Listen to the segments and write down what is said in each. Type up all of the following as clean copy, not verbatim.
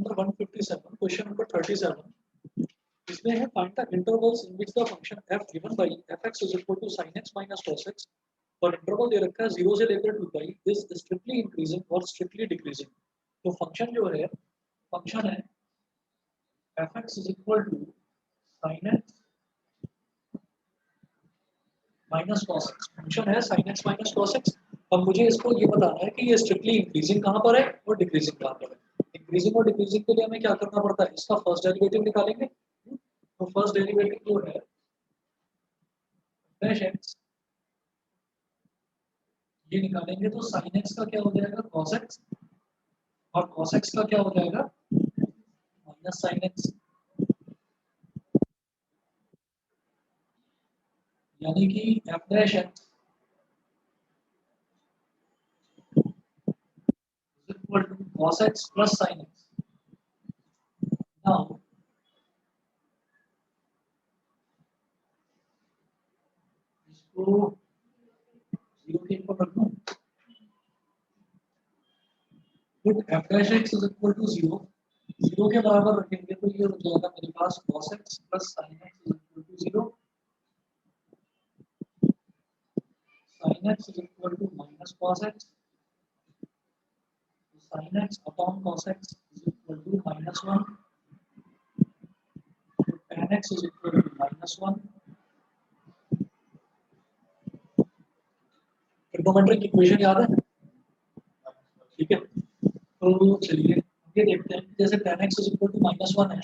Number 157, question number 37, इसमें है find the intervals in which the function f given by fx is equal to sin x minus cos x और interval दे रखा है 0 से लेकर 2 पाई, दिस स्ट्रिक्टली इंक्रीजिंग और स्ट्रिक्टली डिक्रीजिंग। तो फंक्शन जो है, फंक्शन है fx is equal to sin x minus cos x, function है sin x minus cos x। अब मुझे इसको ये बताना है कि ये स्ट्रिक्टली इंक्रीजिंग कहाँ पर है और डिक्रीजिंग कहाँ पर है। इंक्रीजिंग और डिक्रीजिंग के लिए हमें क्या करना पड़ता है, इसका फर्स्ट डेरिवेटिव निकालेंगे। तो फर्स्ट डेरिवेटिव जो है डैश x, ये निकालेंगे तो sin x का क्या हो जाएगा cos x और cos x का क्या हो जाएगा माइनस sin x, यानी कि f dash x is equal to cos x plus sin x। Now इसको 0 के ऊपर रख दूं, put f dash x is equal to 0, 0 के बराबर रखेंगे तो ये हो जाएगा मेरे पास cos x plus sin x is equal to 0, sin x is equal to minus cos x, sin x upon cos x is equal to minus 1, tan x is equal to minus 1। Trigonometric equation याद है? ठीक है, तो चलिए ये देखते हैं। जैसे tan x is equal to minus 1 है,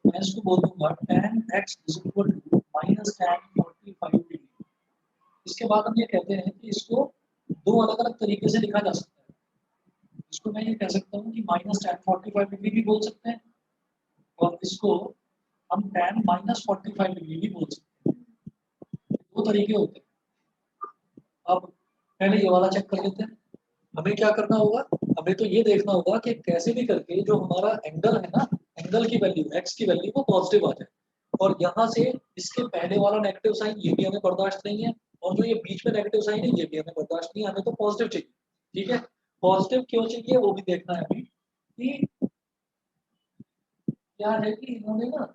मैं इसको बोल दूंगा tan x is equal to minus tan 45 degree. इसके बाद हम ये कहते हैं कि इसको दो अलग अलग तरीके से लिखा जा सकता है। इसको मैं ये कह सकता हूँ कि माइनस tan 45 डिग्री भी बोल सकते हैं और इसको हम tan minus 45 डिग्री भी बोल सकते हैं। दो तरीके होते हैं। अब पहले ये वाला चेक कर लेते हैं। हमें क्या करना होगा, हमें तो ये देखना होगा कि कैसे भी करके जो हमारा एंगल है ना, एंगल की वैल्यू x की वैल्यू वो पॉजिटिव आ जाए और यहाँ से इसके पहले वाला नेगेटिव साइन ये भी हमें बर्दाश्त नहीं है और जो ये बीच में नेगेटिव साइन है ये भी हमें बर्दाश्त नहीं है, हमें तो पॉजिटिव चाहिए। ठीक है, पॉजिटिव क्यों चाहिए वो भी देखना है अभी कि क्या है कि इन्होंने ना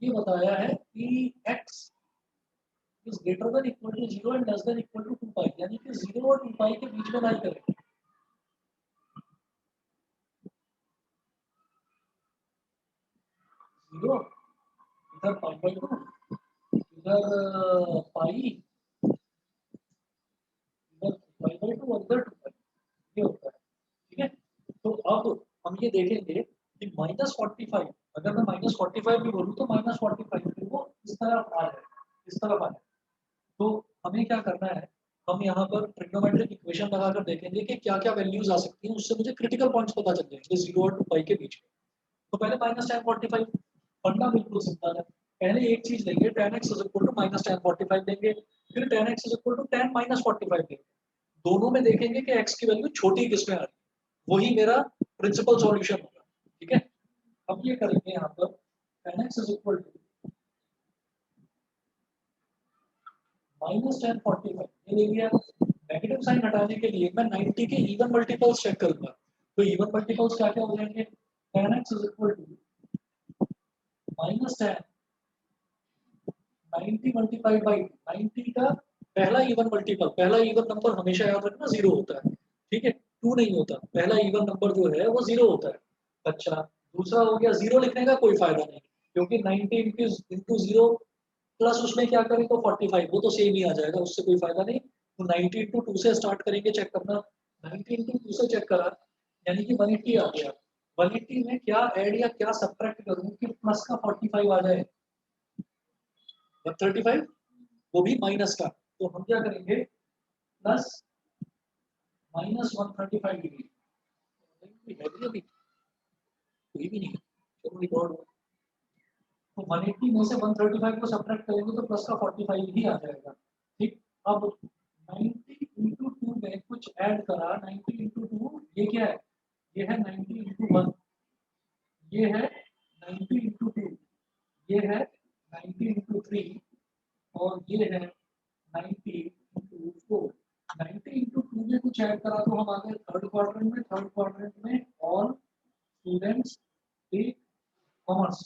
ये बताया है कि x is greater than equal to 0 and less than equal to 2 पाई, यानी कि 0 और 2 पाई के बीच में लाई करें। 0 इधर पाई बाई 2, इधर पाई, इधर पाई बाई 2 और इधर 2 पाई, ये होता है। ठीक है, तो अब हम ये देखेंगे कि -45, अगर मैं -45 भी बोलूँ तो -45 फिर वो इस तरफ आ जाए, इस तरफ आ जाए। तो हमें क्या करना है, हम यहाँ पर ट्रिग्नोमेट्रिक इक्वेशन लगाकर देखेंगे कि क्या क्या वैल्यूज आ सकती हैं, उससे मुझे क्रिटिकल पॉइंट्स पता चल जाएंगे 0 और 2 पाई के बीच में। तो पहले -tan45, फंडा बिल्कुल सिंपल है। पहले एक चीज लेंगे tan x is equal to -tan45 लेंगे, फिर tan x is equal to tan -45 लेंगे। दोनों में देखेंगे कि x की वैल्यू छोटी किस में आ रही है, वही मेरा प्रिंसिपल सॉल्यूशन होगा। ठीक है, अब ये करेंगे यहाँ पर tan x is equal to -tan45, ये ले लिया। नेगेटिव साइन हटाने के लिए मैं 90 के इवन मल्टीपल्स चेक करूंगा। तो इवन मल्टीपल्स क्या क्या हो जाएंगे, tan x is equal to minus tan 90 multiplied by 90 का पहला इवन मल्टीपल, पहला इवन नंबर हमेशा याद रखना 0 होता है। ठीक है, 2 नहीं होता, पहला इवन नंबर जो है वो 0 होता है। अच्छा, दूसरा हो गया 0 लिखने का कोई फायदा नहीं, क्योंकि 90 इंटू 0 प्लस उसमें क्या करें तो 45, वो तो सेम ही आ जाएगा, उससे कोई फायदा नहीं। तो 90 इंटू 2 से स्टार्ट करेंगे चेक करना। 90 इंटू 2 से चेक करा, यानी कि 180 आ गया। 180 में क्या ऐड या क्या सब्ट्रैक्ट करूं कि प्लस का 45 आ जाए, 135, वो भी माइनस का। तो हम क्या करेंगे, प्लस -135 डिग्री, है भी अभी कोई भी नहीं है, चलो रिकॉर्ड हो। तो 180 में से 135 को सब्ट्रैक्ट करेंगे तो प्लस का 45 ही आ जाएगा। ठीक, अब 90 इंटू 2 में कुछ ऐड करा, 90 इंटू 2 ये क्या है, ये है 90 इंटू 1, ये है 90 इंटू 2, ये है 90 इंटू 3 और ये है 90 इंटू 4। 90 इंटू 2 में कुछ ऐड करा तो हम आ गए थर्ड क्वाड्रेंट में। थर्ड क्वाड्रेंट में ऑल स्टूडेंट्स टेक कॉमर्स।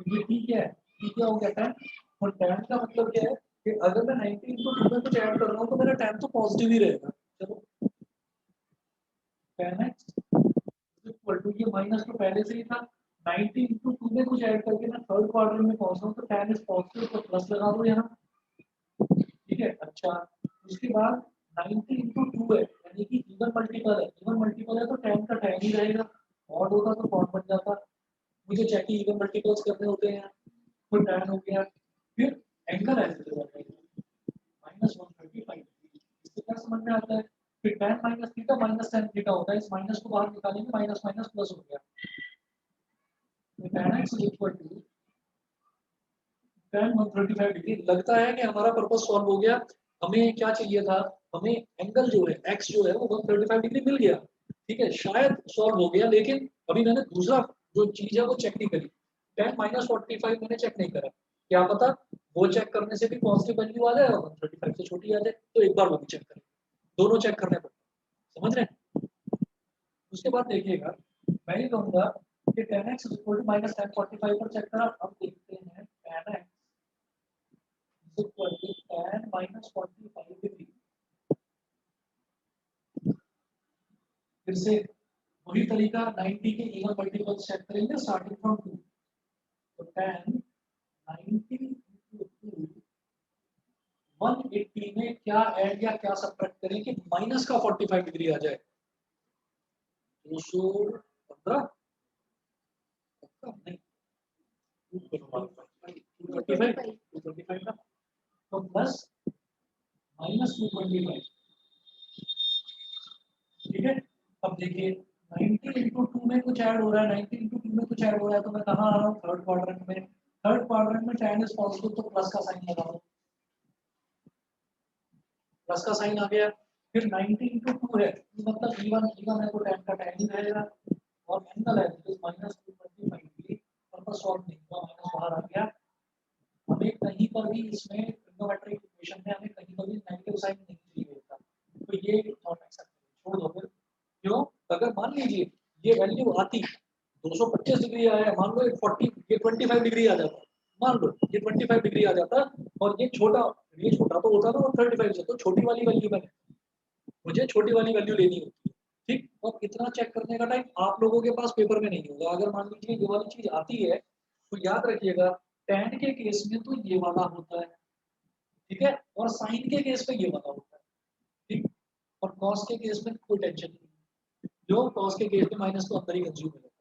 ये टी क्या है? टी क्या हो गया? 10। और 10 का मतलब क्या है कि अगर मैं 19 को 2 में कुछ ऐड कर रहा हूँ तो मेरा 10 तो पॉजिटिव ही रहेगा। चलो 10x इक्वल टू, ये माइनस तो पहले से ही था, 90 इंटू 2 में कुछ ऐड करके मैं थर्ड क्वाड्रेंट में पहुंच रहा हूँ तो 10 इज पॉजिटिव, तो प्लस लगा दो यहाँ। ठीक है, अच्छा उसके बाद 90 इंटू 2 है यानी कि इवन मल्टीपल है, इवन मल्टीपल है तो 10 का 10 ही रहेगा, ऑड होता तो कॉट बन जाता। मुझे चेक की इवन मल्टीपल्स करने होते हैं, तो 10 हो गया। फिर एंगल ऐसे -135, इससे क्या समझ में आता है? फिर tan minus theta minus tan theta होता है, इस माइनस को बाहर निकालेंगे, माइनस माइनस प्लस हो गया, तो tan x equal to tan 135 degree. लगता है कि हमारा पर्पस सॉल्व हो गया। हमें क्या चाहिए था? हमें एंगल जो है x जो है वो 135 डिग्री मिल गया। ठीक है, शायद सॉल्व हो गया, लेकिन अभी मैंने दूसरा जो चीज है वो चेक नहीं करी। tan -45 मैंने चेक नहीं करा, क्या पता वो चेक करने से भी पॉजिटिव वैल्यू आ जाए और 135 से छोटी आ जाए, तो एक बार वो भी चेक करें। दोनों चेक करने पड़ते, समझ रहे हैं? उसके बाद देखिएगा, मैं ये कहूंगा कि tan x -tan45 पर चेक करा। अब देखते हैं tan x tan -45 डिग्री। फिर से वही तरीका, 90 के इवन मल्टीपल चेक करेंगे स्टार्टिंग फ्रॉम 2, तो tan 90 into 2 180 में क्या ऐड या क्या सब्ट्रैक्ट करें कि माइनस का 45 डिग्री आ जाए? 215 नहीं, 235 का, तो प्लस -225। ठीक है, अब देखिए 90 इंटू 2 में कुछ ऐड हो रहा है, 90 इंटू 2 में कुछ ऐड हो रहा है, तो मैं कहाँ आ रहा हूँ? थर्ड क्वाड्रेंट में। थर्ड क्वाड्रेंट में tan इज पॉजिटिव तो प्लस का साइन लगाओ, प्लस का साइन आ गया। फिर 90 इंटू 2 है मतलब इवन, इवन है तो tan का tan ही रहेगा, और एंगल है तो -225 डिग्री। पर्पस सॉल्व नहीं हुआ, माइनस बाहर आ गया। हमें कहीं पर भी इसमें ट्रिग्नोमेट्रिक इक्वेशन में हमें कहीं पर भी नेगेटिव साइन नहीं चाहिए होता, तो ये नॉट एक्सेप्टेबल, छोड़ दो फिर। क्यों? अगर मान लीजिए ये वैल्यू आती 225 डिग्री आया, मान लो ये 40, ये 25 डिग्री आ जाता, मान लो ये 25 डिग्री आ जाता, और ये छोटा, ये छोटा तो होता ना, और 35 से तो छोटी वाली वैल्यू मैंने, मुझे छोटी वाली वैल्यू लेनी होती है। ठीक, और इतना चेक करने का टाइम आप लोगों के पास पेपर में नहीं होगा। अगर मान लीजिए ये वाली चीज आती है तो याद रखिएगा tan के केस में तो ये वाला होता है, ठीक है, और साइन के केस में ये वाला होता है। ठीक, और cos के केस में कोई टेंशन नहीं, जो cos के केस में माइनस तो अंदर ही कंज्यूम हो जाता है।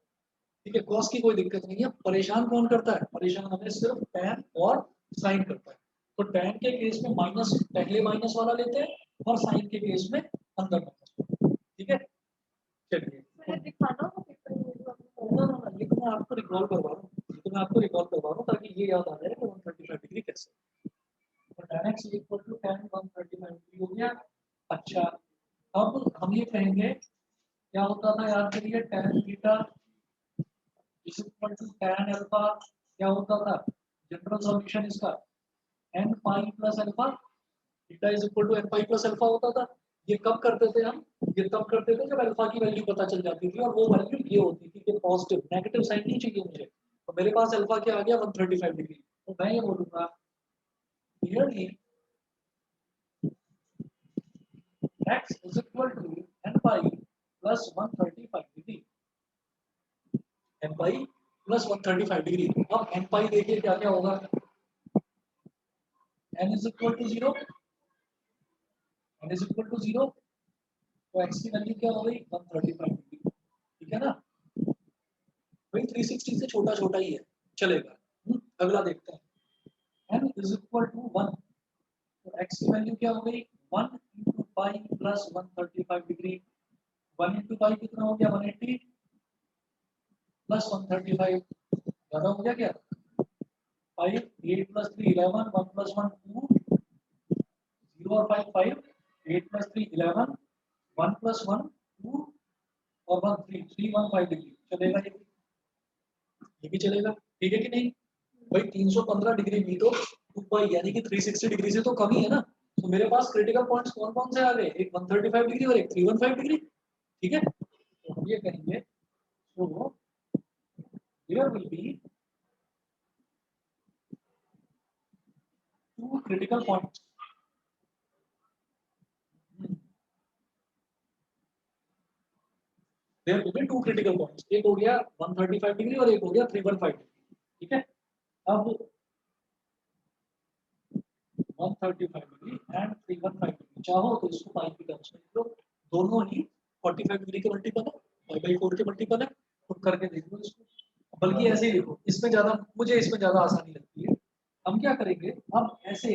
ठीक है, cos की कोई दिक्कत नहीं है। परेशान कौन करता है? परेशान हमें सिर्फ tan और साइन करता है। तो tan के केस में माइनस, पहले माइनस वाला लेते हैं, और साइन के केस में अंदर माइनस। ठीक है, चलिए ये तो मैं आपको रिकॉल करवा रहा हूँ, ये तो मैं आपको रिकॉल करवा रहा हूँ ताकि ये याद आ जाए कि 135 डिग्री कैसे। तो tan x equal to tan 135 degree हो गया। अच्छा, अब हम ये कहेंगे क्या होता था, याद करिए, tan theta is equal to tan alpha, क्या होता था जनरल सॉल्यूशन इसका, n pi plus alpha, theta is equal to n pi plus alpha होता था। ये कब करते थे हम? ये तब करते थे जब अल्फा की वैल्यू पता चल जाती थी, और वो वैल्यू ये होती थी कि पॉजिटिव, नेगेटिव साइन नहीं चाहिए मुझे, तो मेरे पास अल्फा क्या आ गया 135 डिग्री, तो मैं ये बोलूंगा clearly x is equal to n pi plus 135 degree, n pi plus 135 degree. अब n pi देखिए क्या क्या होगा, n is equal to 0, n is equal to 0, तो x की वैल्यू क्या हो गई 135 डिग्री। ठीक है ना, भाई 360 से छोटा छोटा ही है, चलेगा। अगला देखते हैं, n is equal to 1, तो x की वैल्यू क्या हो गई 1 into pi plus 135 degree. 1 into pi कितना हो गया 180 plus 135, ज्यादा हो गया क्या? 5 8 plus 3 11, 1 plus 1 2, 0 और 5 5, 8 plus 3 11, 1 plus 1 2 और 1 3, 3 1 5 डिग्री। चलेगा ये भी चलेगा, ठीक है कि नहीं? भाई 315 डिग्री भी तो 2 पाई यानी कि 360 डिग्री से तो कम ही है ना। तो मेरे पास क्रिटिकल पॉइंट्स कौन कौन से आ गए, एक 135 डिग्री और एक 315 डिग्री। ठीक है, तो हम ये कहेंगे तो There will be two critical points. There will be two critical points. एक हो गया 135 डिग्री और एक हो गया 315 डिग्री. ठीक है. अब 135 डिग्री एंड 315 डिग्री चाहो तो इसको पाई की टर्म्स में लो. दोनों ही 45 डिग्री के मल्टीपल है, पाई बाई 4 के मल्टीपल है. तो करके देख लो इसको. बल्कि ऐसे ही देखो, इसमें ज्यादा मुझे इसमें ज्यादा आसानी लगती है. हम क्या करेंगे, अब ऐसे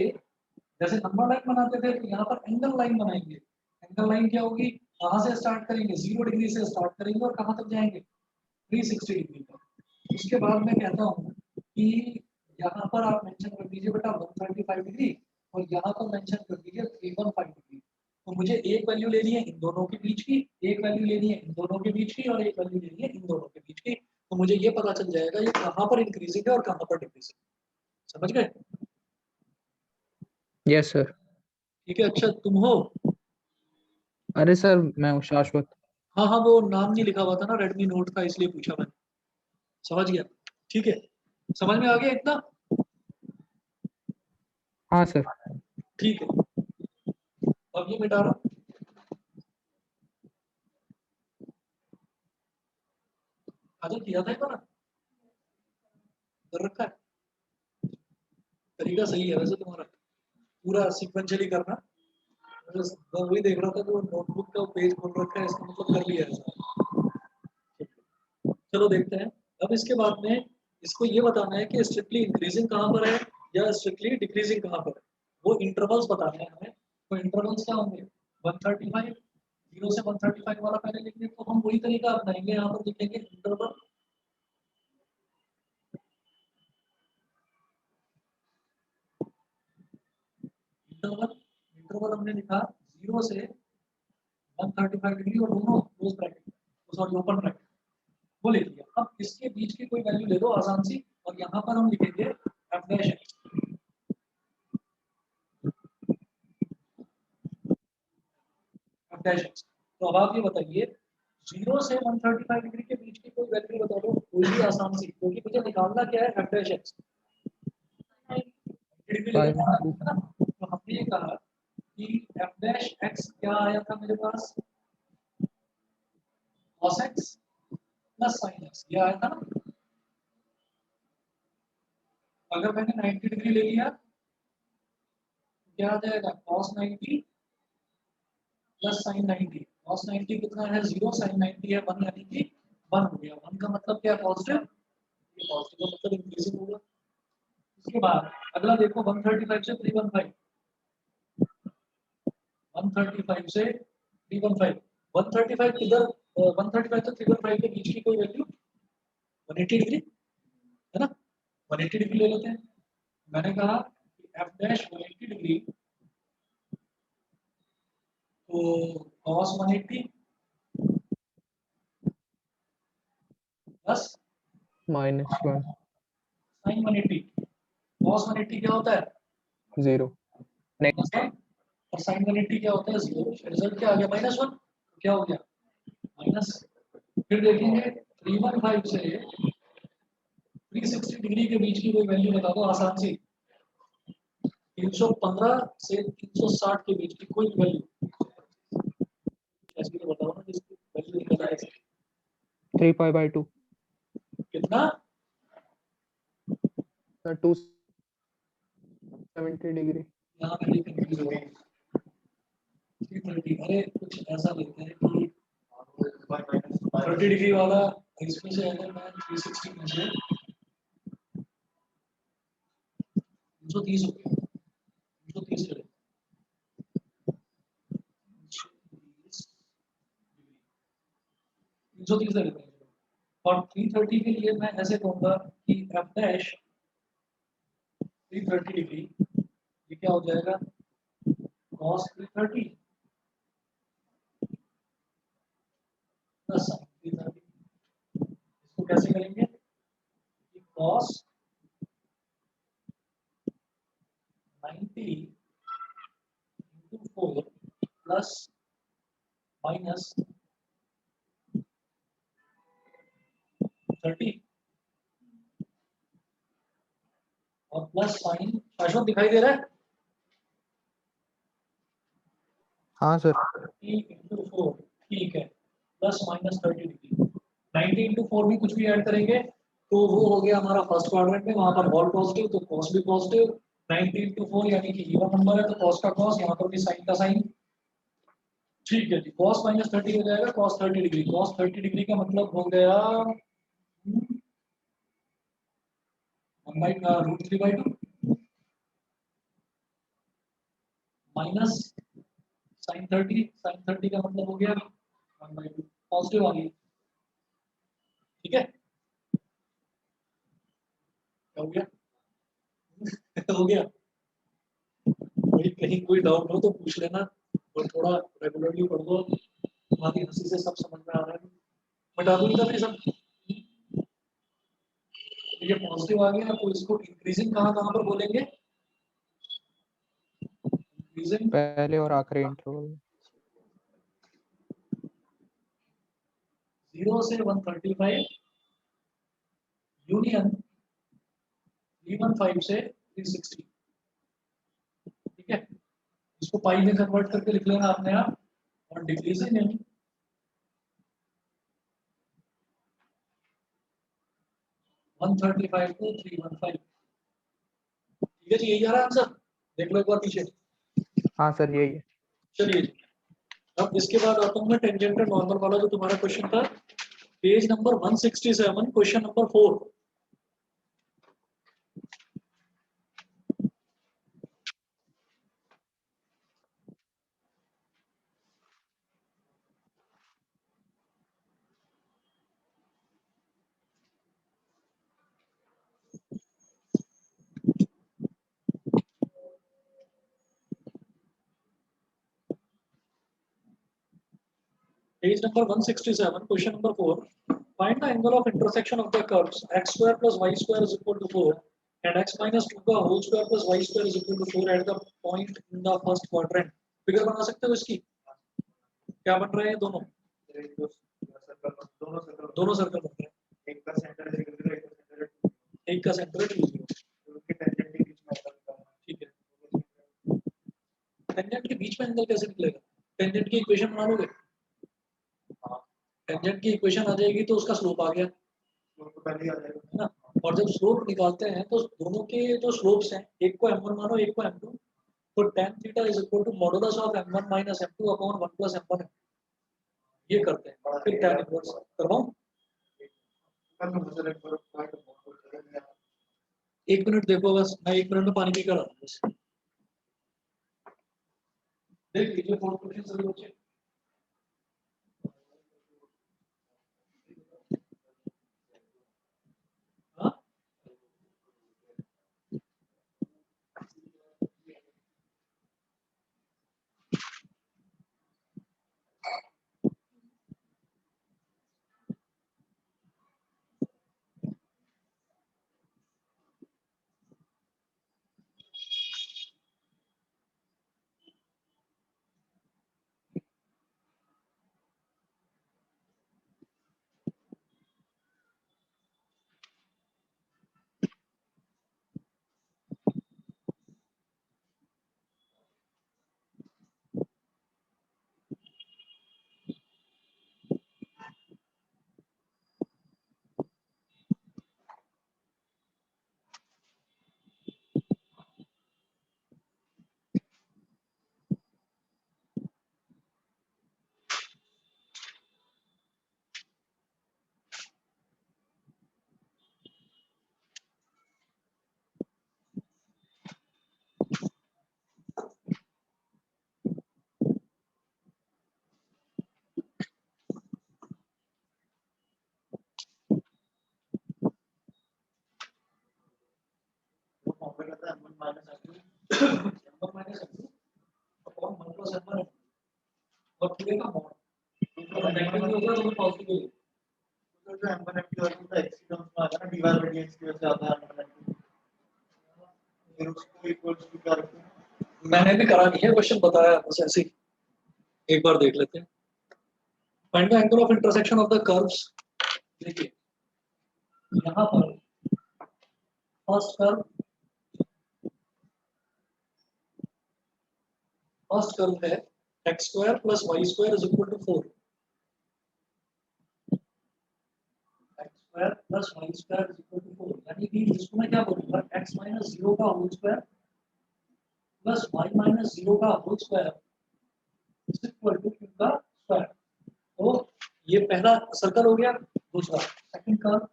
जैसे नंबर लाइन बनाते थे तो यहाँ पर एंगल लाइन बनाएंगे. एंगल लाइन क्या होगी, कहाँ से स्टार्ट करेंगे, 0 डिग्री से स्टार्ट करेंगे और कहाँ तक जाएंगे, 360 डिग्री तक. उसके बाद मैं कहता हूँ कि यहाँ पर आप मेंशन कर दीजिए बेटा 135 डिग्री और यहाँ पर मेंशन कर दीजिए 315 डिग्री. तो मुझे एक वैल्यू लेनी है इन दोनों के बीच की, एक वैल्यू लेनी है इन दोनों के बीच की और एक वैल्यू लेनी है इन दोनों के बीच की. तो मुझे ये पता चल जाएगा ये कहाँ पर इंक्रीजिंग है और कहाँ पर डिक्रीजिंग. समझ गए? Yes sir. ठीक है. अच्छा तुम हो? अरे सर मैं हूँ शाश्वत. हाँ हाँ, वो नाम नहीं लिखा हुआ था ना रेडमी नोट का, इसलिए पूछा मैंने. समझ गया. ठीक है. समझ में आ गया इतना? हाँ सर. ठीक है. अब ये मिटा रहा हूँ. आगे किया था ना, कर रखा है. तरीका सही है वैसे तुम्हारा, पूरा सीक्वेंशियली करना. मैं वही देख रहा था कि वो नोटबुक का पेज खोल रखा है, इसका मतलब कर लिया है. चलो देखते हैं. अब इसके बाद में इसको ये बताना है कि स्ट्रिक्टली इंक्रीजिंग कहाँ पर है या स्ट्रिक्टली डिक्रीजिंग कहाँ पर है. वो इंटरवल्स बताने हैं हमें. तो इंटरवल्स क्या होंगे, 135, 0 से 135 वाला पहले लिखेंगे. तो हम वही तरीका अपनाएंगे, यहाँ पर लिखेंगे इंटरवल. इंटरवल इंटरवल हमने लिखा 0 से 135 डिग्री और दोनों close bracket, sorry open bracket, वो ले लिया. अब इसके बीच की कोई वैल्यू ले लो आसान सी और यहाँ पर हम लिखेंगे f dash x. f dash x. तो अब आप ये बताइए 0 से 135 डिग्री के बीच की कोई वैल्यू बता दो, कोई भी आसान सी, क्योंकि मुझे निकालना क्या है f डैश x. डिग्री लेकर फाइव है टू. ना. तो हमने ये कहा कि f डैश x क्या आया था मेरे पास, cos x plus sin x, ये आया था ना. अगर मैंने 90 डिग्री ले लिया तो क्या आ जाएगा, cos 90 प्लस sin 90. cos 90 कितना है 0, sin 90 है 1, यानी कि 1 हो गया. 1 का मतलब क्या है, पॉजिटिव. ये पॉजिटिव का मतलब इंक्रीजिंग होगा. उसके बाद अगला देखो 135 से 315, 135 से 315. 135 किधर, 135 से 315 के बीच की कोई वैल्यू 180 डिग्री है ना. 180 डिग्री ले लेते हैं. मैंने कहा f डैश 180 डिग्री, तो cos 180 प्लस -1. sin 180. cos 180 क्या होता है, 0. -1 और sin 180 क्या होता है 0. रिजल्ट क्या आ गया, -1. क्या हो गया, माइनस. फिर देखेंगे 315 से 360 डिग्री के बीच की कोई वैल्यू बता दो आसान सी. 315 से 360 के बीच की कोई वैल्यू ऐसी तो बताओ ना जिसकी वैल्यू निकल आए. 3π/2. कितना, सर 270 डिग्री. यहाँ पे कंफ्यूज हो गई. 330, अरे कुछ ऐसा लेते हैं कि 30 डिग्री वाला, इसमें से अगर मैं 360 में से 330 हो गया, 330 ले 330 ले लेते हैं. और 330 के लिए मैं ऐसे कहूंगा कि f डैश 330 डिग्री, ये क्या हो जाएगा, cos 330 प्लस sin 330. इसको कैसे करेंगे कि cos 90 into 4 plus minus 30 plus sign, शाश्वत दिखाई दे रहा है? हाँ सर। t into 4, ठीक है, प्लस माइनस 30 डिग्री। 90 into 4 भी कुछ भी ऐड करेंगे तो वो हो गया हमारा फर्स्ट क्वाड्रेंट में, वहां पर ऑल पॉजिटिव तो कॉस भी पॉजिटिव। 90 into 4 यानी कि इवन नंबर है तो कॉस का कॉस, यहाँ पर भी साइन का साइन। ठीक है जी, cos माइनस 30 हो जाएगा cos 30 डिग्री। cos 30 डिग्री का मतलब हो गया 1/√3/2 माइनस साइन 30। साइन 30 का मतलब हो गया 1/2, पॉजिटिव आ गई। ठीक है, क्या हो गया? हो गया। कोई कहीं कोई डाउट हो तो पूछ लेना, और थोड़ा रेगुलरली पढ़ लो, तुम्हारी हंसी से सब समझ में आ रहा है। बटा दूं इधर ये सब, ये पॉजिटिव आ गया तो इसको इंक्रीजिंग कहाँ कहाँ पर बोलेंगे? इंक्रीजिंग पहले और आखिरी इंटरवल। 0 से 135 यूनियन 315 से 360। ठीक है, इसको पाई में कन्वर्ट करके लिख लेना आपने आप, और डिक्रीजिंग इन 135 to 315। ठीक है जी, यही आ रहा है आंसर, देख लो एक बार पीछे। हाँ सर यही है। चलिए जी, अब इसके बाद आता हूँ मैं टेंजेंट नॉर्मल वाला जो तुम्हारा क्वेश्चन था, page number 167, question number 4। Page number 167, question number 4. Find the angle of intersection of the curves x square plus y square is equal to 4 and x minus 2 का whole square plus y square is equal to 4 at the point in the first quadrant. Figure बना सकते हो इसकी? क्या बन रहा है दोनों? दोनों सर्कल बन रहे हैं। एक का सेंटर है 2, एक का सेंटर है 2, उसके टेंजेंट के बीच में एंगल निकालना। ठीक है, टेंजेंट के बीच में एंगल कैसे निकलेगा? टेंजेंट की इक्वेशन बना लोगे? टेंजेंट की इक्वेशन आ जाएगी तो उसका स्लोप आ गया, स्लोप तो पहले ही आ जाएगा, है ना? और जब स्लोप निकालते हैं तो दोनों के जो स्लोप्स हैं, एक को m1 मानो एक को m2, तो tan theta is equal to modulus of m1 minus m2 upon 1 plus m1। ये करते हैं, फिर tan इनवर्स करवाऊं? एक मिनट देखो बस, मैं 1 मिनट में पानी पी कर आता हूँ बस। देख लीजिए फोर्थ क्वेश्चन सभी बच्चे। हाँ, फॉर्मूला था m1 minus m2 upon 1 plus m1 और पूरे का मॉड, तो नेगेटिव होगा तो पॉजिटिव होगा। तो जो m1 m2 होता है x की टर्म्स में आता है ना, dy/dx की वजह से आता है m1 m2, फिर उसको इक्वल्स टू क्या रखते हैं? मैंने भी करा नहीं है, क्वेश्चन बताया बस ऐसे ही, एक बार देख लेते हैं। Find the angle of intersection of the curves. देखिए यहाँ पर फर्स्ट कर्व फर्स्ट कर्व है x square plus y square is equal to 4, x square plus y square is equal to 4, यानी कि इसको मैं क्या बोलूंगा x माइनस 0 का whole square plus y minus 0 का whole square is equal to q का स्क्वायर। तो ये पहला सर्कल हो गया। दूसरा सेकंड कर्व,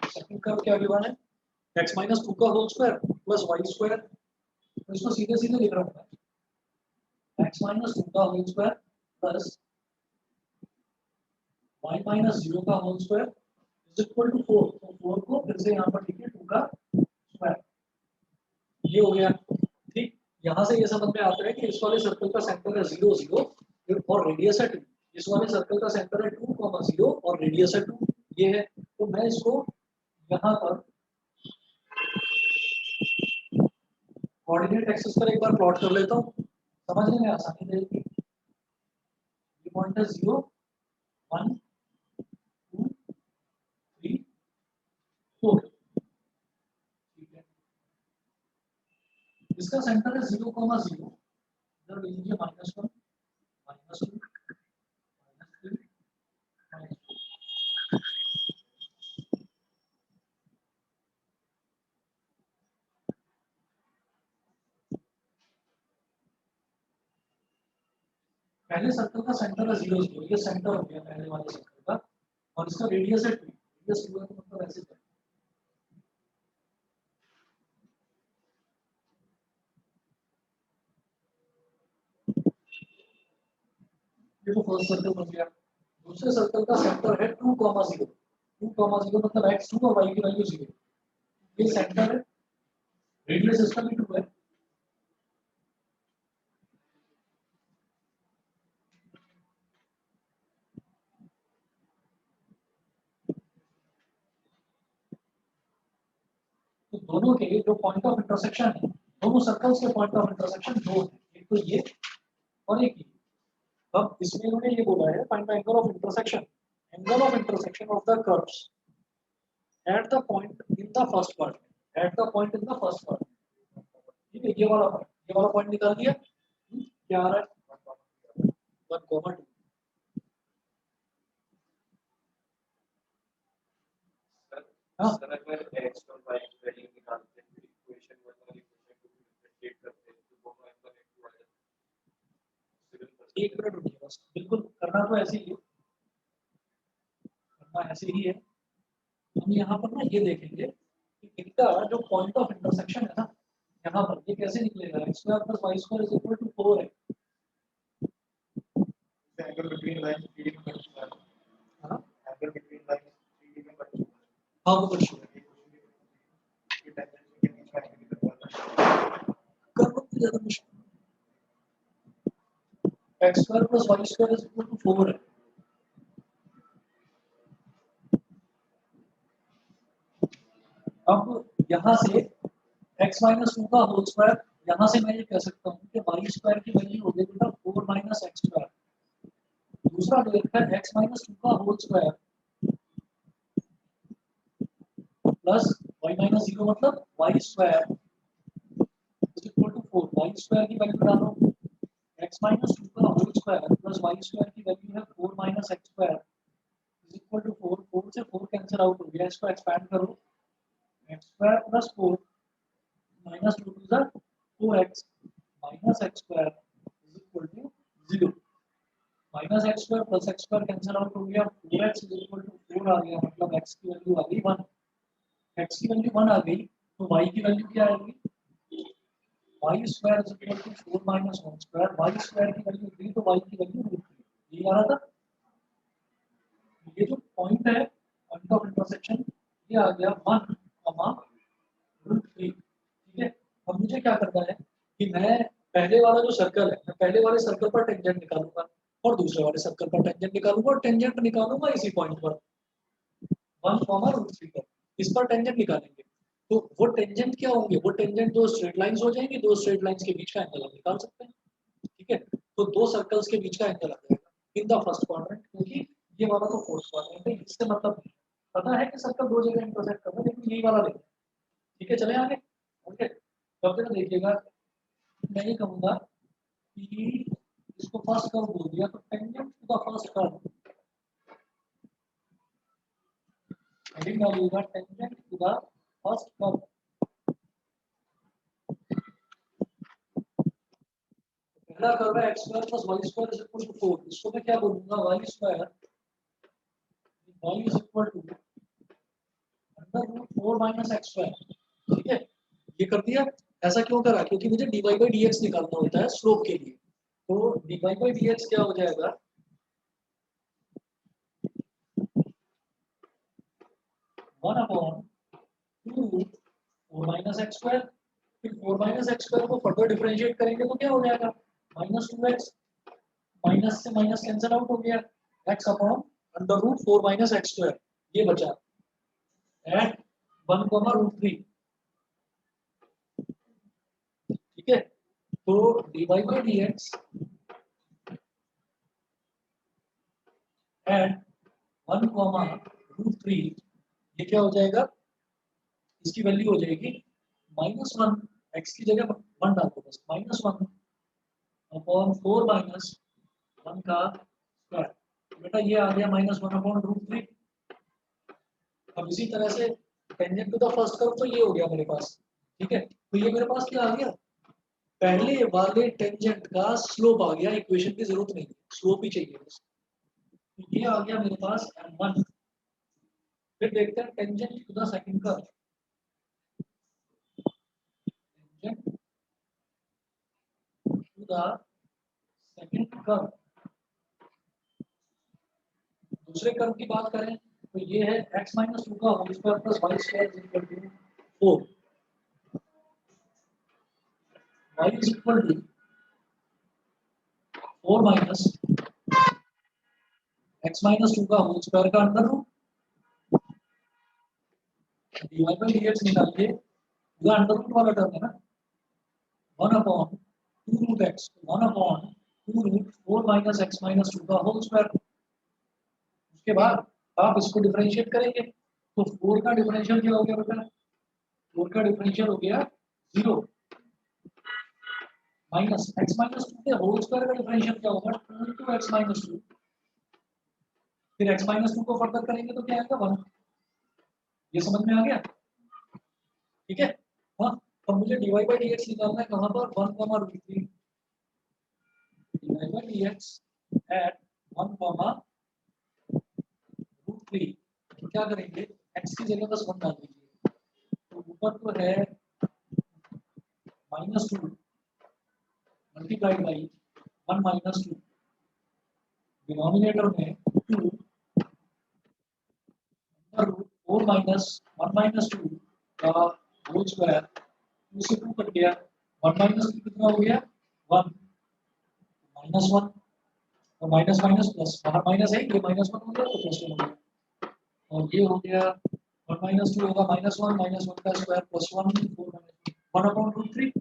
सेकंड कर्व क्या गिवन है x माइनस 2 का whole square plus y square, तो इसको सीधे सीधे लिख रहा हूँ मैं, x माइनस 2 का whole square plus y minus 0 का whole square is equal to 4, तो 4 को फिर से यहाँ पर लिखिए 2 का स्क्वायर, ये हो गया। ठीक, यहाँ से ये समझ में आता है कि इस वाले सर्कल का सेंटर है 0 0 और रेडियस है 2, इस वाले सर्कल का सेंटर है 2 0 और रेडियस है 2, ये है। तो मैं इसको यहाँ पर कोऑर्डिनेट एक्सिस पर एक बार प्लॉट कर लेता हूँ, समझने में आसानी रहेगी। ये पॉइंट है 0 1 2 3 4, ठीक है। इसका सेंटर है 0 0, इधर ले लीजिए -1 -2 -3 -4। पहले सर्कल का सेंटर है 0 0, ये सेंटर हो गया पहले वाले सर्कल का, और इसका रेडियस है 2, रेडियस 2 है तो मतलब ऐसे चलेगा। ये तो फर्स्ट सर्कल बन गया। दूसरे सर्कल का सेंटर है 2 0, 2 0 मतलब x2 और y की वैल्यू 0, ये सेंटर है, रेडियस इसका भी 2 है। तो दोनों के जो पॉइंट ऑफ इंटरसेक्शन है, दोनों सर्कल्स के पॉइंट ऑफ इंटरसेक्शन दो है, एक तो ये और एक ये। अब इसमें इन्होंने ये बोला है find the angle of intersection of the curves at the point in the first quadrant, at the point in the first quadrant. ठीक है, ये वाला पॉइंट निकाल दिया। क्या आ रहा है 1 2। हाँ सर अगर x और y की वैल्यू निकालते हैं इक्वेशन 1 और इक्वेशन 2 को डिफरेंशिएट करते हैं तो दोनों एंगल एक हो जाएगा। एक मिनट रुकिए बस, बिल्कुल करना तो ऐसे ही है, करना ऐसे ही है। हम यहाँ पर ना ये देखेंगे कि इनका जो पॉइंट ऑफ इंटरसेक्शन है ना, यहाँ पर ये कैसे निकलेगा, x square plus y square is equal to 4 है। एंगल बिटवीन लाइंस 3D में बन चुका है। हाँ एंगल बिटवीन लाइंस 3D में बन चुका है। हाँ वो क्वेश्चन है, ये टेंजेंट के बीच का एंगल निकलता है। कर लो तो ज्यादा मुश्किल, x square plus y square is equal to 4 है। अब यहाँ से x माइनस 2 का होल स्क्वायर, यहाँ से मैं ये कह सकता हूँ कि वाई स्क्वायर की वैल्यू हो गई बेटा 4 माइनस एक्स स्क्वायर। दूसरा जो है x माइनस 2 का whole square plus y minus 0 मतलब y square is equal to 4, y square की वैल्यू डालो, x माइनस 2 का whole square plus y square की वैल्यू है 4 minus x square is equal to 4, 4 से 4 कैंसिल आउट हो गया, इसको एक्सपैंड करो, x square plus 4 minus 2 to the 4x minus x square is equal to 0, minus x square plus x square cancel out हो गया, 4x is equal to 4 आ गया, मतलब x की वैल्यू आ गई 1, x की वैल्यू 1 आ गई तो y की वैल्यू क्या आएगी, y square is equal to 4 minus 1 square, y square की वैल्यू 3 तो y की वैल्यू √3, ये आ रहा था। ये जो पॉइंट है पॉइंट ऑफ इंटरसेक्शन ये आ गया 1 √3। ठीक है, अब मुझे क्या करना है कि मैं पहले वाला जो सर्कल है, मैं पहले वाले सर्कल पर टेंजेंट निकालूंगा और दूसरे वाले सर्कल पर टेंजेंट निकालूंगा और टेंजेंट निकालूंगा इसी पॉइंट पर 1 √3 पर, इस पर टेंजेंट निकालेंगे। तो वो टेंजेंट क्या होंगे, वो टेंजेंट दो स्ट्रेट लाइंस हो जाएंगे, दो स्ट्रेट लाइंस के बीच का एंगल हम निकाल सकते हैं। ठीक है, तो दो सर्कल्स के बीच का एंगल आ जाएगा इन द फर्स्ट क्वाड्रेंट, क्योंकि ये वाला तो फोर्थ क्वाड्रेंट है, इससे मतलब नहीं पता है कि सर्कल दो जगह इंटरसेक्ट कर रहा है, लेकिन यही वाला लेना है। ठीक है, चले आगे। ओके, तो अब देखिएगा, मैं ये कहूँगा कि इसको फर्स्ट कर्व बोल दिया, तो tangent to the first curve, heading डालिएगा tangent to the first curve. पहला कर्व है x square plus y square is equal to 4, इसको मैं क्या बोलूंगा, y square y is equal to under root 4 minus x square. ठीक है, ये कर दिया। ऐसा क्यों करा, क्योंकि मुझे dy बाई डी एक्स निकालना होता है स्लोप के लिए। तो dy बाई डी एक्स क्या हो जाएगा, 1/2 रूट 4 माइनस एक्स स्क्वायर। फिर 4 माइनस एक्स स्क्वायर को फर्दर डिफरेंशिएट करेंगे तो क्या हो जाएगा, -2x, माइनस से माइनस कैंसिल आउट हो गया, x upon under root 4 minus x square, ये बचा एट 1/√3। ठीक है, तो dy by d x at 1/√3, ये क्या हो जाएगा, इसकी वैल्यू हो जाएगी -1, x की जगह 1 डाल दो बस, -1 अपॉन 4 माइनस 1 का स्क्वायर। बेटा ये आ गया -1/√3। अब इसी तरह से tangent to the first curve, तो ये हो गया मेरे पास। ठीक है, तो ये मेरे पास क्या आ गया, पहले वाले टेंजेंट का स्लोप आ गया, इक्वेशन की जरूरत नहीं, स्लोप ही चाहिए बस। तो ये आ गया मेरे पास m1। फिर देखते हैं tangent to the second curve, tangent to the second curve. दूसरे कर्व की बात करें तो ये है x माइनस 2 का whole square plus y square equal to 4, y is equal to 4 minus x minus 2 का होल स्क्वायर का under root, dy by d x निकालिए, पूरा अंडर रूट वाला टर्म है ना, 1/2 root x, 1/2 root 4 minus x minus 2 का whole square. उसके बाद आप इसको डिफरेंशिएट करेंगे, तो 4 का डिफरेंशियल क्या हो गया बेटा, 4 का डिफरेंशियल हो गया 0, माइनस x माइनस 2 के होल स्क्वायर का डिफरेंशियल क्या होगा, 2 into x माइनस 2, फिर x माइनस 2 को फर्दर करेंगे तो क्या आएगा 1। ये समझ में आ गया, ठीक है। हाँ, अब मुझे dy बाई डी एक्स निकालना है कहाँ पर, 1/√3, dy by d x at 1/√3। क्या करेंगे, x की जगह बस 1 डाल दीजिए, तो ऊपर तो है -2 मल्टीप्लाइड बाई 1 माइनस 2, डिनोमिनेटर में 2 4 माइनस 1 माइनस 2 का होल स्क्वायर, 2 से 2 कट गया, 1 माइनस 2 कितना हो गया 1, -1, और माइनस माइनस प्लस, वहाँ माइनस है, ये -1 हो गया तो +1 हो गया, और ये हो गया 1 माइनस 2 होगा -1 का स्क्वायर प्लस 1, 4 माइनस 1/√3।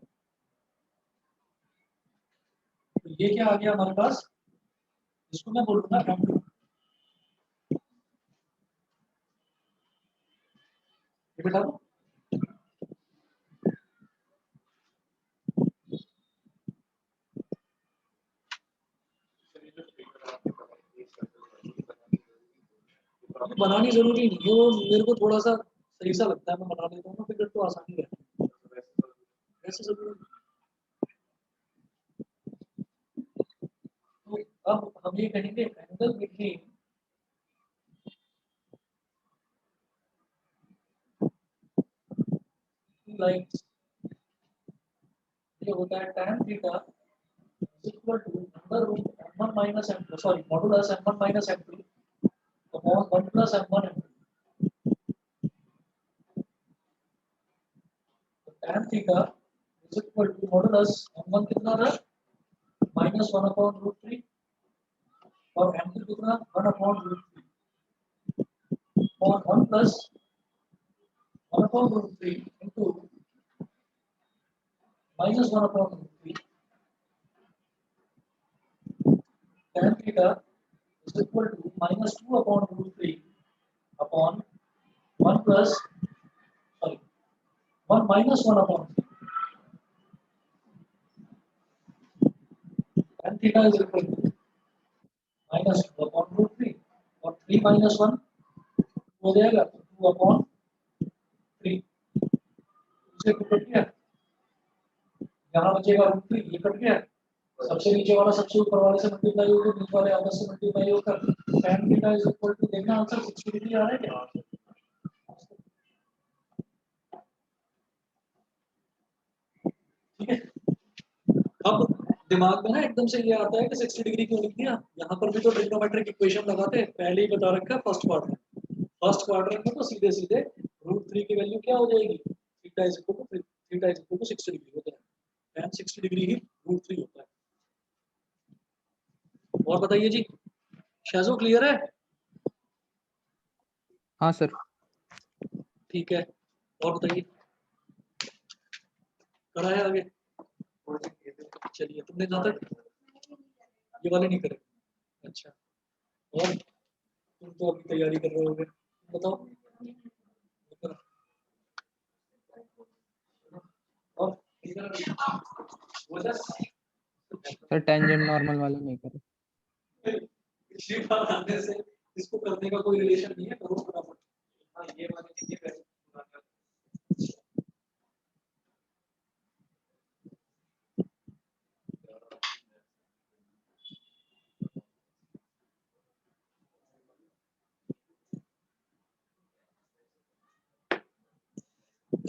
तो ये क्या आ गया हमारे पास, इसको मैं बोलूंगा m2। ये बेटा बनानी जरूरी नहीं है, वो मेरे को थोड़ा सा सही सा लगता है, मैं बना लेता हूँ ना, फिर तो आसानी रहती है, ऐसे जरूरी नहीं। तो अब हम ये कहेंगे एंगल बिटवीन लाइन्स, ये होता है tan theta equal to under root m1 minus m2, sorry modulus m1 minus m2 upon 1 plus m1 m2। तो tan theta equal to modulus m1 कितना था -1/√3 और m2 कितना 1/√3 और 1 plus 1/√3 into -1/√3। tan theta is equal to -2/√3 upon 1 plus, sorry, 1 minus 1 upon 3. Tan theta is equal to minus 2 upon root 3 और 3 minus 1 हो जाएगा 2 upon 3. इसे कट गया, यहाँ बचेगा रूट 3, ये कट गया, सबसे नीचे वाला सबसे ऊपर वाले से मल्टीप्लाई होकर बीच वाले आपस से मल्टीप्लाई होकर tan theta is equal to, देखना आंसर 60 डिग्री आ रहा है क्या? ठीक है, अब दिमाग में ना एकदम से ये आता है कि 60 डिग्री क्यों लिख दिया, यहाँ पर भी तो ट्रिग्नोमेट्रिक इक्वेशन लगाते हैं, पहले ही बता रखा है फर्स्ट क्वाड्रेंट में तो सीधे सीधे रूट 3 की वैल्यू क्या हो जाएगी, theta is equal to 60 degree होता है, tan 60 डिग्री ही रूट 3 होता है। और बताइए जी, शाज़ो क्लियर है? हाँ सर। ठीक है, और बताइए, करा है आगे? चलिए, तुमने कहा तक ये वाले नहीं करे? अच्छा, और तुम तो अभी तैयारी कर रहे होगे, बताओ। और सर टेंजेंट नॉर्मल वाला नहीं करे। पिछली बार आने से इसको करने का कोई रिलेशन नहीं है, करो फटाफट। हाँ, ये वाले ठीक है।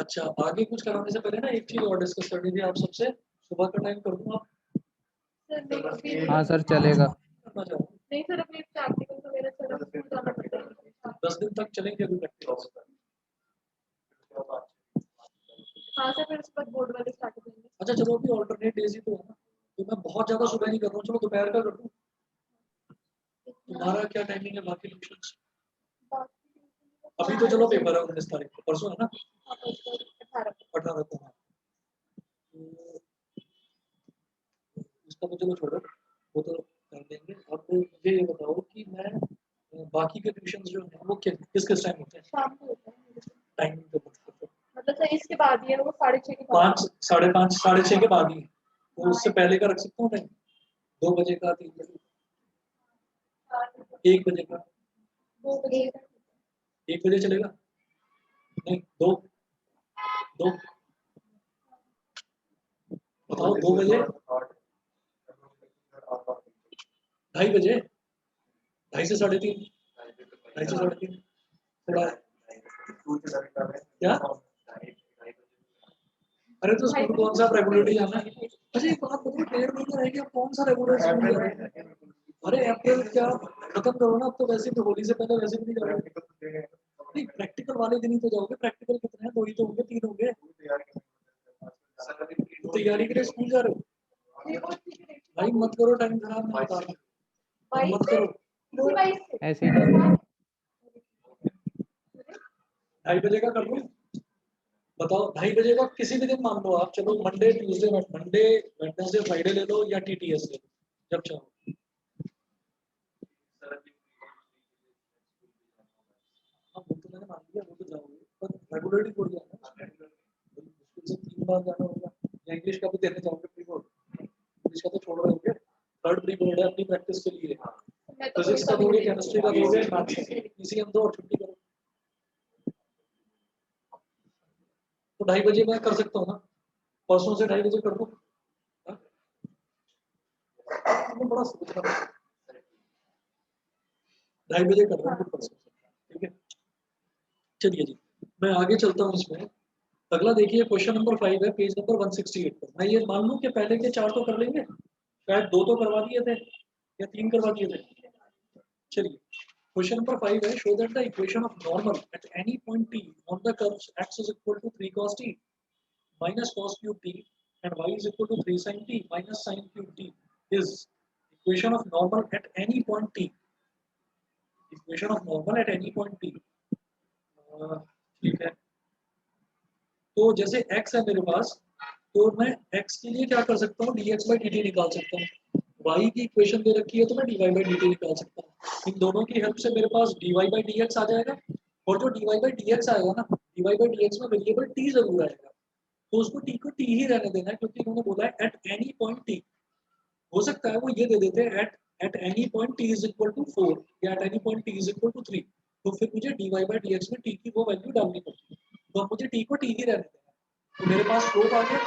अच्छा, आगे कुछ कराने से पहले ना एक चीज और डिस्कस करनी थी आप सबसे, सुबह का टाइम कर दूं आप? हाँ सर चलेगा। करना चाहूँ नहीं सर, अपने प्रैक्टिकल वगैरह सर स्कूल जाना पड़ता है। 10 दिन तक चलेंगे अभी प्रैक्टिकल। हाँ सर, फिर उसके बाद बोर्ड वाले स्टार्ट हो जाएंगे। अच्छा चलो, अभी ऑल्टरनेट डेज ही तो है ना, तो मैं बहुत ज्यादा सुबह नहीं कर रहा हूँ, चलो दोपहर का कर दूं। तुम्हारा क्या टाइमिंग है बाकी ट्यूशंस? अभी तो चलो पेपर है 19 तारीख को, परसों है ना 18 को। हाँ, उसका तो चलो छोड़ो, वो तो कर देंगे। अब मुझे ये बताओ कि मैं बाकी के ट्यूशंस जो हैं वो किस किस टाइम होते हैं? शाम को होता है टाइमिंग तो मतलब सर इसके बाद ही है, वो 6:30 के बाद। 5, 5:30, 6:30 के बाद ही, तो उससे पहले का रख सकता हूँ टाइम? 2 बजे का, 3 बजे, 1 बजे का? 2 बजे 1 बजे चलेगा? नहीं, 2 बताओ, 2 बजे, 2:30 बजे, 2:30 से 3:30, 2:30 से 3:30 थोड़ा क्या? अरे तो स्कूल कौन सा रेगुलरली जाना है? अच्छा एक बात बताओ, 1.5 महीना रह गया, कौन सा रेगुलर स्कूल जा रहे हैं? अरे अप्रैल क्या खत्म करो ना, अब तो वैसे भी होली से पहले वैसे भी नहीं जाओगे। नहीं, प्रैक्टिकल वाले दिन ही तो जाओगे, प्रैक्टिकल कितने हैं? 2 ही तो होंगे, 3 होंगे। तो तैयारी के लिए स्कूल जा रहे हो? भाई मत करो टाइम खराब, मैं बता रहा हूं, मत करो। ऐसे ही जाएगा। 2:30 बजे का कर लो, बताओ। 2:30 बजे का किसी भी दिन मान लो आप, चलो मंडे वेडनेसडे फ्राइडे ले लो या टीटीएस ले लो, जब चाहो। हाँ वो तो मैंने मान लिया, वो तो जाओगे, पर रेगुलरली थोड़ी जाना है, मुश्किल से 3 बार जाना होगा। या इंग्लिश का भी देने जाओगे प्री बोर्ड? इंग्लिश का तो छोड़ रहे होगे, थर्ड प्री बोर्ड है अपनी प्रैक्टिस के लिए। फिजिक्स का दोगे, केमिस्ट्री का दोगे, मैथ्स का पीसीएम दो और छुट्टी करो। तो 2:30 बजे मैं कर सकता हूँ ना, परसों से 2:30 बजे कर दूँ? बड़ा सोच रहा हूँ, 2:30 बजे कर रहा हूँ परसों से, ठीक है। चलिए जी, मैं आगे चलता हूँ इसमें। अगला देखिए, क्वेश्चन नंबर 5 है, पेज नंबर 168 पर। मैं ये मान लूँ कि पहले के 4 तो कर लेंगे, शायद 2 तो करवा दिए थे या 3 करवा दिए थे। चलिए, क्वेश्चन नंबर 5 है, show that the equation of normal at any point t on the curve x is equal to 3 cos t minus cos cube t and y is equal to 3 sin t minus sin cube t is equation of normal at any point t. Equation of normal at any point t, ठीक है। तो जैसे x है मेरे पास, तो मैं x के लिए क्या कर सकता हूँ, dx/dt निकाल सकता हूँ। y की इक्वेशन दे रखी है तो मैं dy/dt निकाल सकता हूँ। इन दोनों की हेल्प से मेरे पास dy/dx आ जाएगा, और जो dy/dx आएगा ना, dy by dx में वेरिएबल t जरूर आएगा, तो उसको t को t ही रहने देना है, क्योंकि उन्होंने बोला है एट एनी पॉइंट t। हो सकता है वो ये दे देते हैं at any point t is equal to 4 या at any point t is equal to 3, तो फिर मुझे dy by dx में t की वो वैल्यू डालनी पड़ती है, तो अब मुझे t को t ही रहने देना है। तो मेरे पास स्लोप आ गया,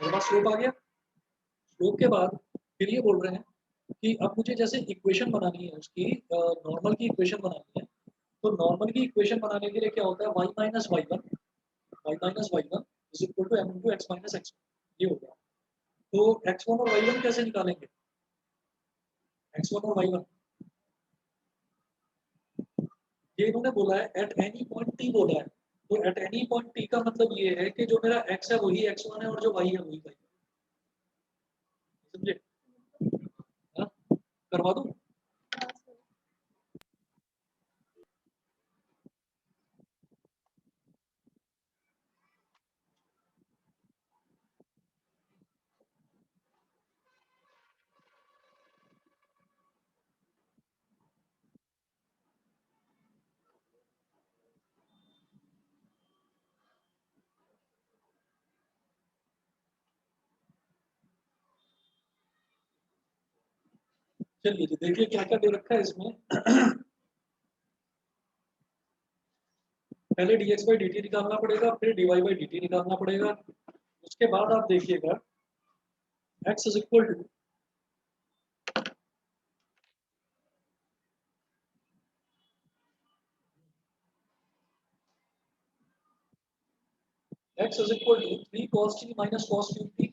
मेरे पास स्लोप आ गया। स्लोप के बाद फिर ये बोल रहे हैं कि अब मुझे जैसे इक्वेशन बनानी है उसकी, नॉर्मल की इक्वेशन बनानी है, तो नॉर्मल की इक्वेशन बनाने के लिए क्या होता है, y minus y one is equal to m into x minus x, ये हो गया। तो x1 और y1 कैसे निकालेंगे, x1 और y1 ये इन्होंने बोला है एट एनी पॉइंट t बोला है, तो एट एनी पॉइंट t का मतलब ये है कि जो मेरा x है वही x1 है और जो y है वही y है, समझे? हाँ? करवा दूं? चलिए जी, देखिए क्या क्या दे रखा है इसमें। पहले dx by dt निकालना पड़ेगा, फिर dy by dt निकालना पड़ेगा। उसके बाद आप देखिएगा x is equal to x is equal to 3 cos t minus cos cube t।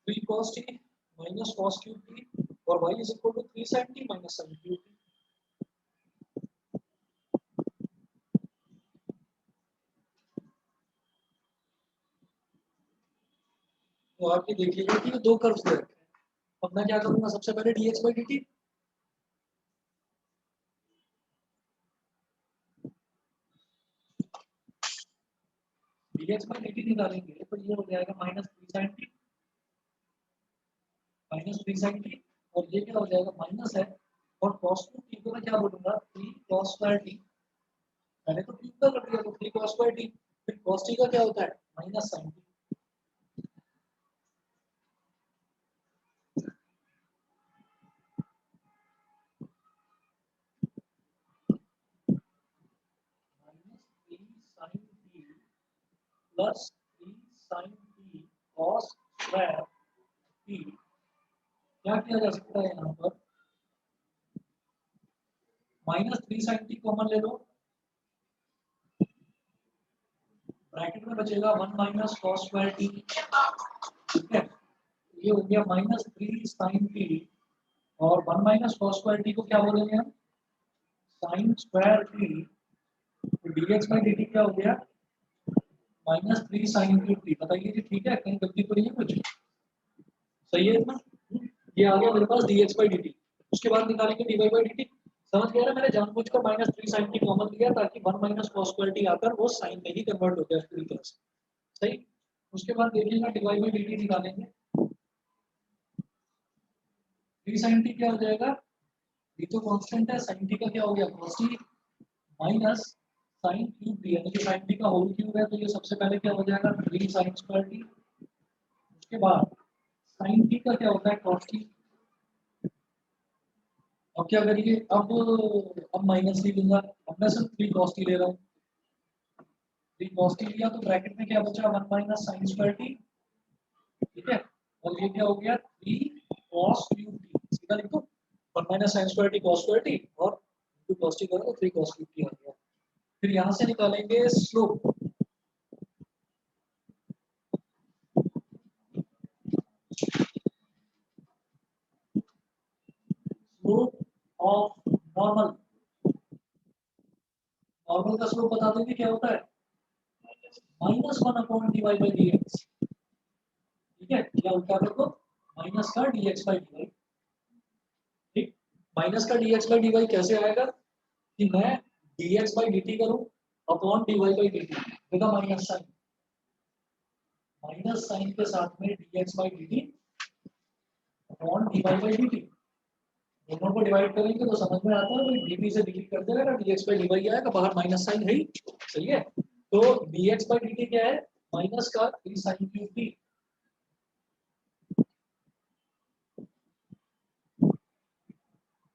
Three cos t minus cos cube t और y is equal to 3 sin t minus sin cube t। तो आप ये देखिएगा कि ये दो curves दे रखे हैं। अब मैं क्या करूंगा, सबसे पहले dx by dt, dx by dt निकालेंगे तो ये हो जाएगा माइनस 3 sin t, और ये क्या हो जाएगा माइनस है, और cos t को मैं क्या बोलूंगा 3 cos square t। मैंने तो क्यूब का कर दिया, तो 3 cos square t, फिर cos t का क्या होता है minus sin t। Plus 3 sin t cos square t। क्या किया जा सकता है यहाँ पर, माइनस 3 sin t कॉमन ले लो, ब्रैकेट में बचेगा 1 माइनस cos square t, ठीक है? ये हो गया माइनस 3 sin t, और 1 माइनस cos square t को क्या बोलेंगे हम, sin square t। तो dx by dt क्या हो गया माइनस 3 sin क्यूब t। बताइए जी ठीक है, कहीं गलती तो नहीं है कुछ, सही है इतना? ये आ गया मेरे पास dx by dt। उसके बाद निकालेंगे dy by dt। समझ गया ना, मैंने जानबूझकर माइनस 3 sin t कॉमन लिया ताकि 1 माइनस cos square t आकर वो sin में ही कन्वर्ट हो जाए पूरी तरह से, सही। उसके बाद देखिएगा dy by dt निकालेंगे, 3 sin t क्या हो जाएगा, ये तो कांस्टेंट है, sin t का क्या हो गया cos t minus sin cube t, यानी कि sin t का होल क्यूब है, तो ये सबसे पहले क्या हो जाएगा 3 sin square t। उसके बाद sin t का क्या होता है cos t। अब क्या करिए, अब माइनस ही लूंगा, अब मैं सिर्फ 3 cos t ले रहा हूँ, 3 cos t लिया तो ब्रैकेट में क्या बचा 1 माइनस sin square t, ठीक है? और ये क्या हो गया 3 cos cube t, सीधा लिख दो 1 minus sin square t cos square t, और 2 cos t करो तो 3 cos cube t आ गया। फिर यहाँ से निकालेंगे slope, slope of normal. Normal का स्लोप बता देंगे क्या होता है, minus 1 upon dy by dx, ठीक है? या उल्टा कर दो माइनस का dx by dy, ठीक? माइनस का dx by dy कैसे आएगा कि मैं dx by dt करूं upon dy by dt with minus sine के साथ में dx by dt upon dy by dt दोनों को डिवाइड करेंगे तो समझ में आता है भाई dt से डिलीट कर देगा ना dx बाई dy आएगा, बाहर माइनस साइन है ही, सही है। तो dx बाई dt क्या है, माइनस का 3 sin क्यूब t,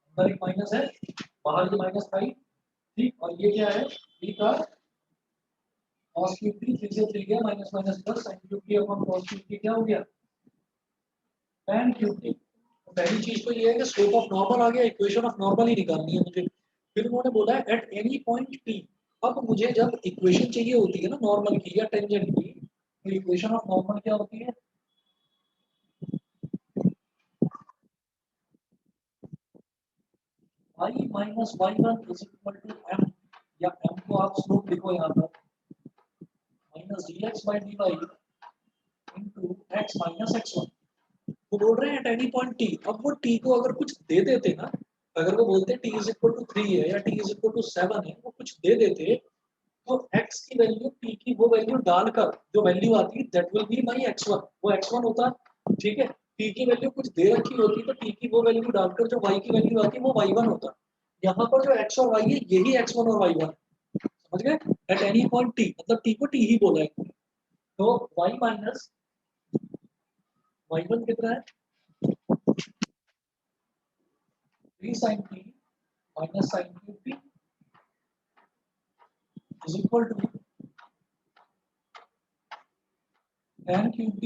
अंदर एक माइनस है, बाहर ये माइनस था ही, ठीक। और ये क्या है, t का cos क्यूब t, 3 से 3 गया, minus minus plus sin cube t upon cos cube t क्या हो गया, tan क्यूब t। पहली चीज तो ये है कि स्लोप ऑफ नॉर्मल आ गया, इक्वेशन ऑफ नॉर्मल ही निकालनी है मुझे। फिर उन्होंने बोला है एट एनी पॉइंट t। अब मुझे जब इक्वेशन चाहिए होती है ना नॉर्मल की या टेंजेंट की, तो इक्वेशन ऑफ नॉर्मल क्या होती है, i minus y1 is equal to m, या m को आप स्लोप लिखो यहाँ पर minus dx by dy into x minus x1। वो बोल रहे हैं एट एनी पॉइंट t। अब वो t को अगर कुछ दे देते ना, अगर वो बोलते t इज इक्वल टू 3 है या t इज इक्वल टू 7 है, वो कुछ दे देते तो x की वैल्यू t की वो वैल्यू डालकर जो वैल्यू आती that will be my x1, वो x1 होता, ठीक है। t की वैल्यू कुछ दे रखी होती तो t की वो वैल्यू डालकर जो y की वैल्यू आती वो y1 होता। यहाँ पर जो x और y है यही x1 और y1, समझ गए। एट एनी पॉइंट t मतलब t को t ही बोला है, तो y माइनस y1 कितना है, 3 sin t minus sin cube t is equal to tan cube t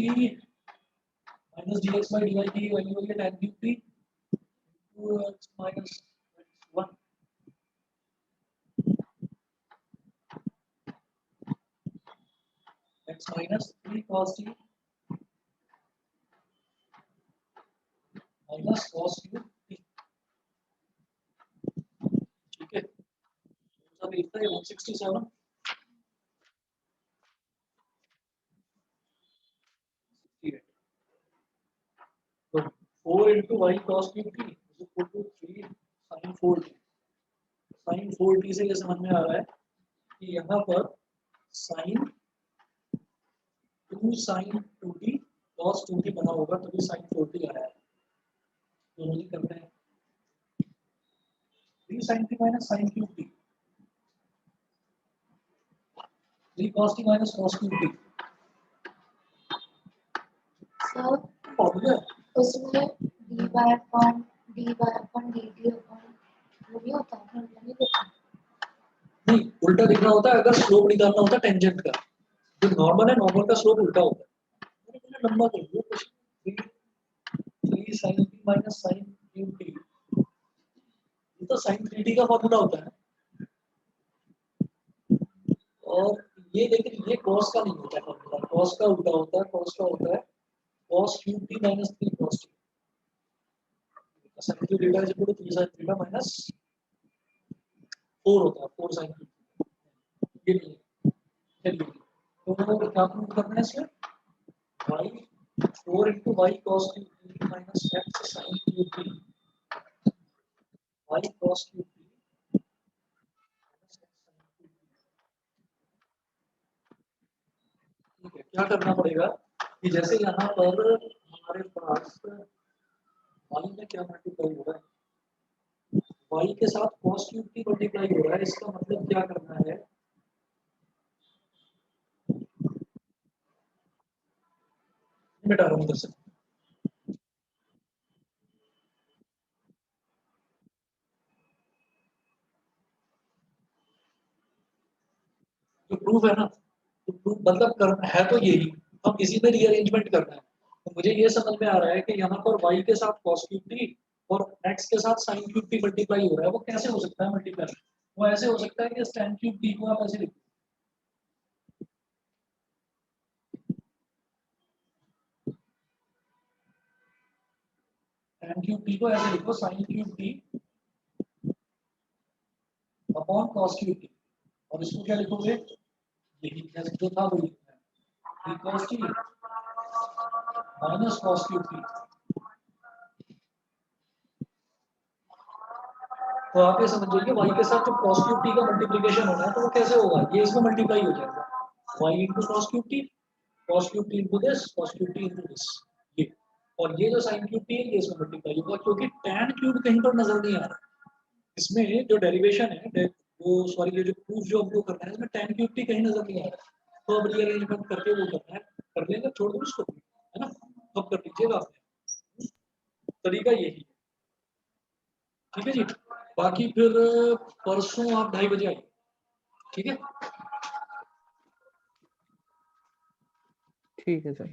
minus dx by dy की वैल्यू होगी tan cube t into x minus x1 x minus 3 cos t minus cos cube t, ठीक है। सब इतना है 167 तो 4 into y cos cube t is equal to 3 sin 4t। sin 4t से ये समझ में आ रहा है कि यहाँ पर sin 2 sin 2t cos 2t बना होगा तभी sin 4t आया है। दोनों ही करते हैं 3 sin t minus sin cube t, 3 cos t minus cos cube t sir formula उसमें dy upon dt upon वो भी होता है, नहीं होता। नहीं, उल्टा लिखना होता है अगर स्लोप निकालना होता है टेंजेंट का। जो नॉर्मल है, नॉर्मल का स्लोप उल्टा होता है। मैंने लंबा कर दिया question, 3 sin t minus sin cube t, ये तो sin 3t का फॉर्मूला होता है। और ये लेकिन ये cos का नहीं होता फॉर्मूला, cos का उल्टा होता है, cos का होता है cos cube t minus 3 cos t। sin cube theta is equal to 3 sin theta minus 4 होता है, 4 sin theta। ये नहीं है, चलिए तो क्या प्रूव करना है इसमें, y 4 into y cos cube t minus x sin cube t, y cos cube t minus x sin cube t। ठीक है, क्या करना पड़ेगा कि जैसे यहाँ पर हमारे पास y में क्या मल्टीप्लाई हो रहा है, y के साथ cos क्यूब t मल्टीप्लाई हो रहा है, इसका मतलब क्या करना है, मिटा रहा हूँ इधर से। तो प्रूफ है ना, तो प्रूफ मतलब करना है तो यही, अब इसी में रीअरेंजमेंट करना है। तो मुझे ये समझ में आ रहा है कि यहाँ पर y के साथ cos क्यूब t और x के साथ sin क्यूब t मल्टीप्लाई हो रहा है, वो कैसे हो सकता है मल्टीप्लाई, वो ऐसे हो सकता है कि tan क्यूब t को आप ऐसे लिखो, tan क्यूब t को ऐसे लिखो sin cube t upon cos cube t, और इसको क्या लिखोगे, यही जैसे जो था वही लिखना है, cos t minus cos cube t तो आप ये समझ जाइए y के साथ जो cos क्यूब t का मल्टीप्लिकेशन होना है तो वो कैसे होगा, ये इसमें मल्टीप्लाई हो जाएगा, y into cos cube t into this cos cube t into this, ये, और ये जो sin क्यूब t है ये इसमें मल्टीप्लाई होगा, क्योंकि tan क्यूब कहीं पर नजर नहीं आ रहा इसमें जो डेरिवेशन है वो, सॉरी ये जो प्रूफ जो हमको करना है इसमें tan क्यूब t कहीं नजर नहीं आ रहा, तो अब रीअरेंजमेंट करके वो करना है, कर लेंगे, छोड़ दो इसको, है ना, अब कर लीजिएगा आप, तरीका यही है, ठीक है जी। बाकी फिर परसों आप 2:30 बजे आइए, ठीक है। ठीक है सर।